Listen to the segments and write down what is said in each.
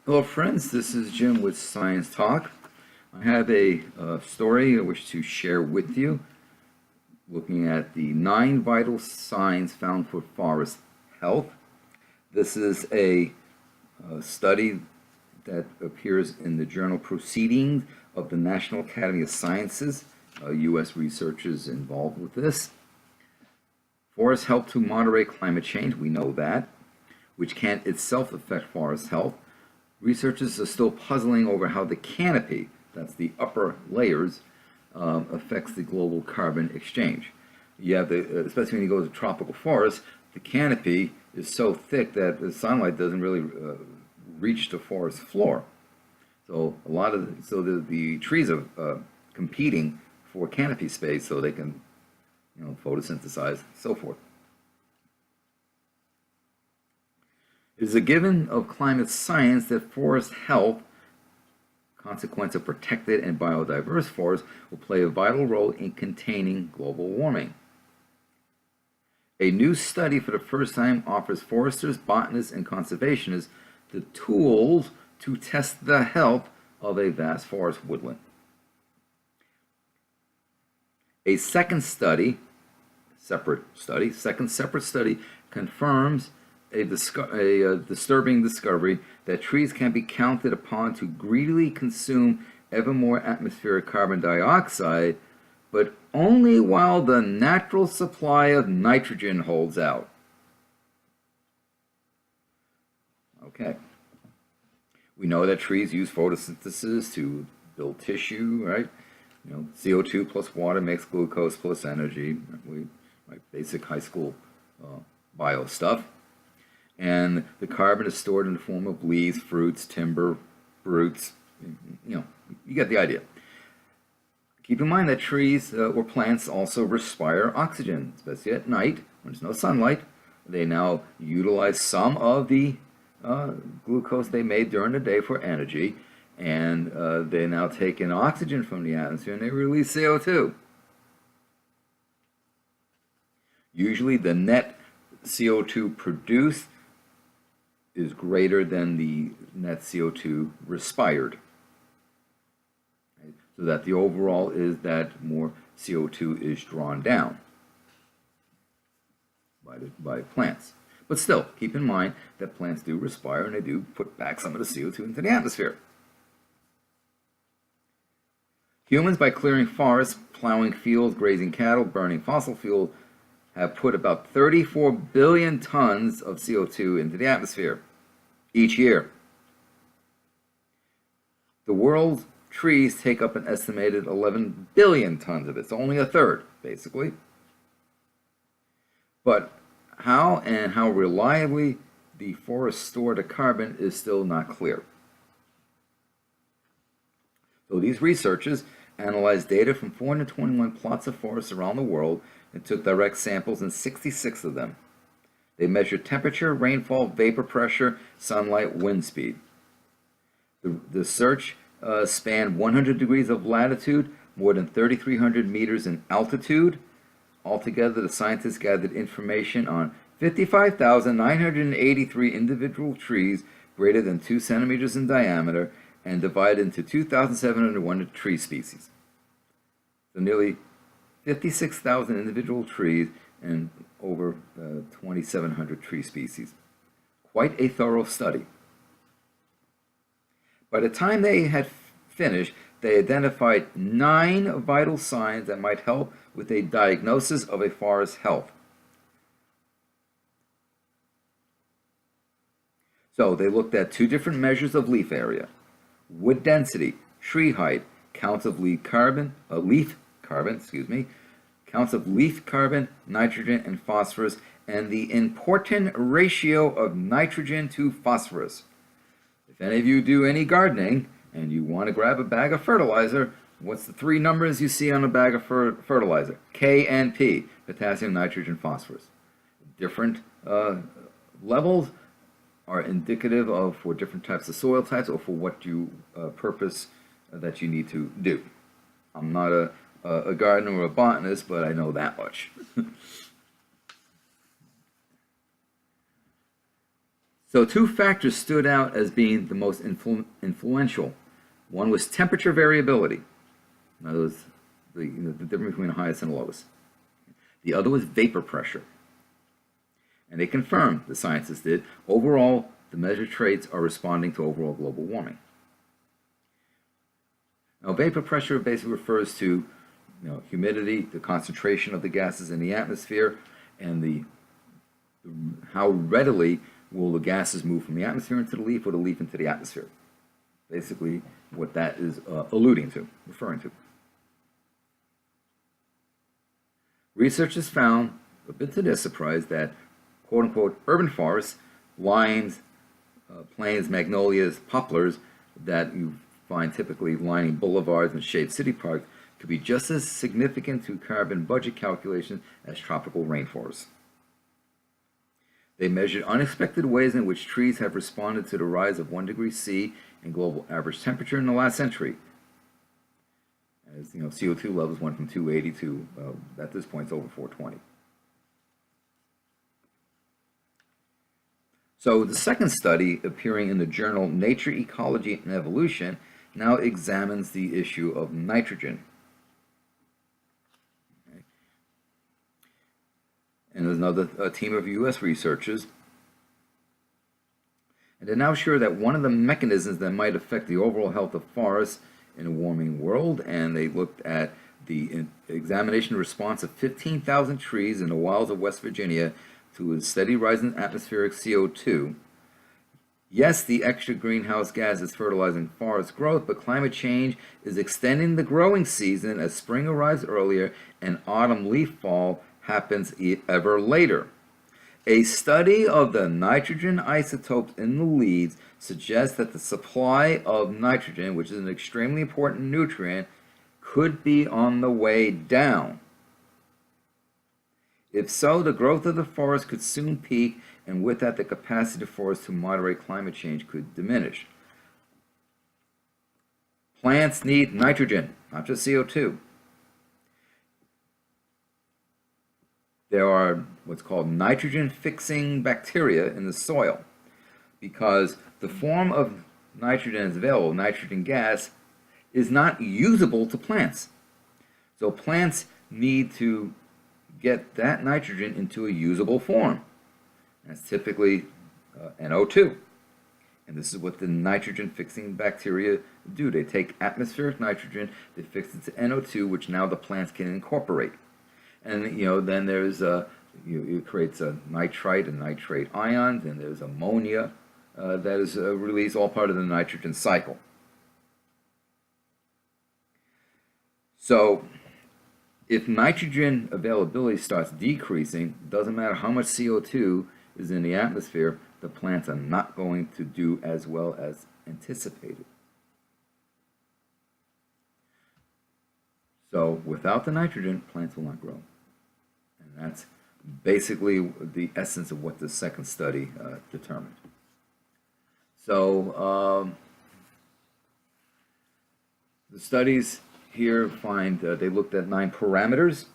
Hello, friends. This is Jim with Science Talk. I have a story I wish to share with you, looking at the 9 vital signs found for forest health. This is a study that appears in the journal Proceedings of the National Academy of Sciences. U.S. researchers involved with this. Forests help to moderate climate change, we know that, which can itself affect forest health. Researchers are still puzzling over how the canopy, that's the upper layers, affects the global carbon exchange. You have especially when you go to tropical forests, the canopy is so thick that the sunlight doesn't really reach the forest floor. So the trees are competing for canopy space so they can, photosynthesize and so forth. It is a given of climate science that forest health, consequence of protected and biodiverse forests, will play a vital role in containing global warming. A new study for the first time offers foresters, botanists, and conservationists the tools to test the health of a vast forest woodland. A second separate study confirms a disturbing discovery that trees can be counted upon to greedily consume ever more atmospheric carbon dioxide, but only while the natural supply of nitrogen holds out. Okay. We know that trees use photosynthesis to build tissue, right? CO2 plus water makes glucose plus energy. Basic high school bio stuff. And the carbon is stored in the form of leaves, fruits, timber, roots. You get the idea. Keep in mind that trees or plants also respire oxygen, especially at night when there's no sunlight. They now utilize some of the glucose they made during the day for energy, and they now take in oxygen from the atmosphere and they release CO2. Usually the net CO2 produced is greater than the net CO2 respired. Right? So that the overall is that more CO2 is drawn down by plants. But still, keep in mind that plants do respire and they do put back some of the CO2 into the atmosphere. Humans, by clearing forests, plowing fields, grazing cattle, burning fossil fuel, have put about 34 billion tons of CO2 into the atmosphere each year. The world's trees take up an estimated 11 billion tons of it. It's only a third, basically. But how and how reliably the forests store the carbon is still not clear. So these researchers analyzed data from 421 plots of forests around the world and took direct samples in 66 of them. They measured temperature, rainfall, vapor pressure, sunlight, wind speed. The search spanned 100 degrees of latitude, more than 3,300 meters in altitude. Altogether, the scientists gathered information on 55,983 individual trees greater than 2 centimeters in diameter and divided into 2,701 tree species. So nearly 56,000 individual trees and over 2,700 tree species. Quite a thorough study. By the time they had finished, they identified 9 vital signs that might help with a diagnosis of a forest's health. So they looked at 2 different measures of leaf area: wood density, tree height, counts of leaf carbon, counts of leaf carbon, nitrogen, and phosphorus, and the important ratio of nitrogen to phosphorus. If any of you do any gardening and you want to grab a bag of fertilizer, what's the 3 numbers you see on a bag of fertilizer? K and P, potassium, nitrogen, phosphorus. Different levels are indicative of for different types of soil types or for what you purpose that you need to do. I'm not a gardener or a botanist, but I know that much. So two factors stood out as being the most influential. One was temperature variability. In other words, the difference between the highest and the lowest. The other was vapor pressure. And they confirmed, the scientists did, overall, the measured traits are responding to overall global warming. Now, vapor pressure basically refers to humidity, the concentration of the gases in the atmosphere, and how readily will the gases move from the atmosphere into the leaf or the leaf into the atmosphere. Basically, what that is alluding to, referring to. Researchers found, a bit to their surprise, that quote-unquote urban forests, limes, planes, magnolias, poplars that you find typically lining boulevards and shade city parks could be just as significant to carbon budget calculations as tropical rainforests. They measured unexpected ways in which trees have responded to the rise of 1 degree C in global average temperature in the last century. As CO2 levels went from 280 to, at this point, it's over 420. So the second study, appearing in the journal Nature, Ecology, and Evolution, now examines the issue of nitrogen. Okay. And there's another team of U.S. researchers. And they're now sure that one of the mechanisms that might affect the overall health of forests in a warming world, and they looked at the examination response of 15,000 trees in the wilds of West Virginia to a steady rise in atmospheric CO2. Yes, the extra greenhouse gas is fertilizing forest growth, but climate change is extending the growing season as spring arrives earlier and autumn leaf fall happens ever later. A study of the nitrogen isotopes in the leaves suggests that the supply of nitrogen, which is an extremely important nutrient, could be on the way down. If so, the growth of the forest could soon peak, and with that, the capacity of forests to moderate climate change could diminish. Plants need nitrogen, not just CO2. There are what's called nitrogen-fixing bacteria in the soil, because the form of nitrogen that's available, nitrogen gas, is not usable to plants. So plants need to get that nitrogen into a usable form. That's typically NO2. And this is what the nitrogen-fixing bacteria do. They take atmospheric nitrogen, they fix it to NO2, which now the plants can incorporate. And then there's it creates a nitrite and nitrate ions, and there's ammonia that is released, all part of the nitrogen cycle. So if nitrogen availability starts decreasing, it doesn't matter how much CO2 is in the atmosphere, the plants are not going to do as well as anticipated. So without the nitrogen, plants will not grow. And that's basically the essence of what the second study determined. So the studies here find they looked at 9 parameters.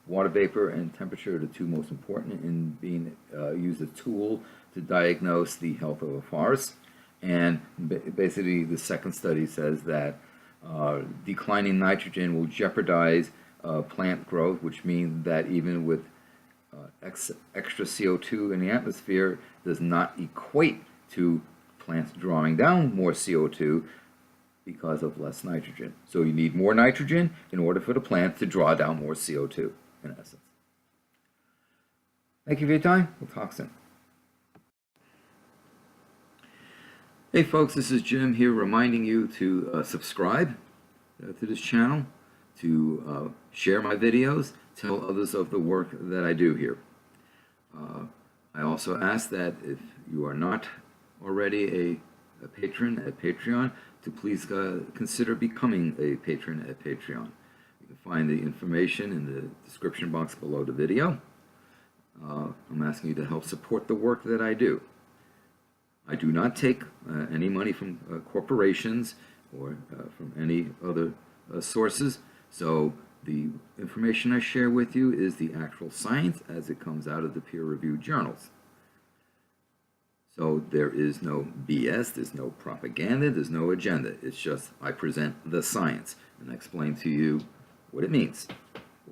Water vapor and temperature are the 2 most important in being used as a tool to diagnose the health of a forest. And basically the second study says that declining nitrogen will jeopardize plant growth, which means that even with extra CO2 in the atmosphere does not equate to plants drawing down more CO2 because of less nitrogen. So you need more nitrogen in order for the plant to draw down more CO2, in essence. Thank you for your time. We'll talk soon. Hey folks, this is Jim here reminding you to subscribe to this channel, to share my videos, tell others of the work that I do here. I also ask that if you are not already a patron at Patreon, to please consider becoming a patron at Patreon. You can find the information in the description box below the video. I'm asking you to help support the work that I do. I do not take any money from corporations or from any other sources, so the information I share with you is the actual science as it comes out of the peer-reviewed journals. So there is no BS, there's no propaganda, there's no agenda. It's just I present the science and I explain to you what it means,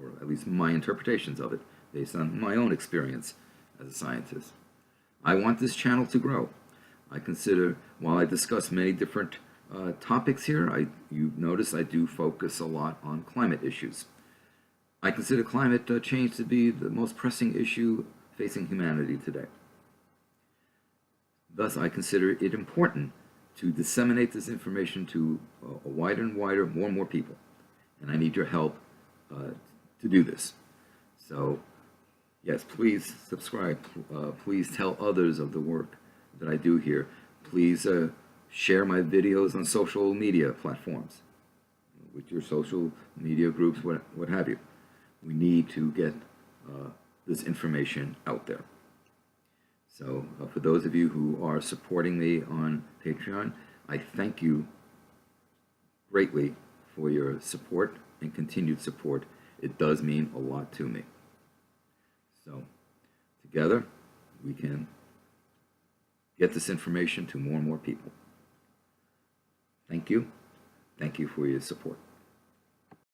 or at least my interpretations of it, based on my own experience as a scientist. I want this channel to grow. I consider, while I discuss many different topics here, you notice I do focus a lot on climate issues. I consider climate change to be the most pressing issue facing humanity today. Thus, I consider it important to disseminate this information to a wider and wider, more and more people. And I need your help to do this. So, yes, please subscribe. Please tell others of the work that I do here. Please share my videos on social media platforms, with your social media groups, what have you. We need to get this information out there. So for those of you who are supporting me on Patreon, I thank you greatly for your support and continued support. It does mean a lot to me. So together we can get this information to more and more people. Thank you. Thank you for your support.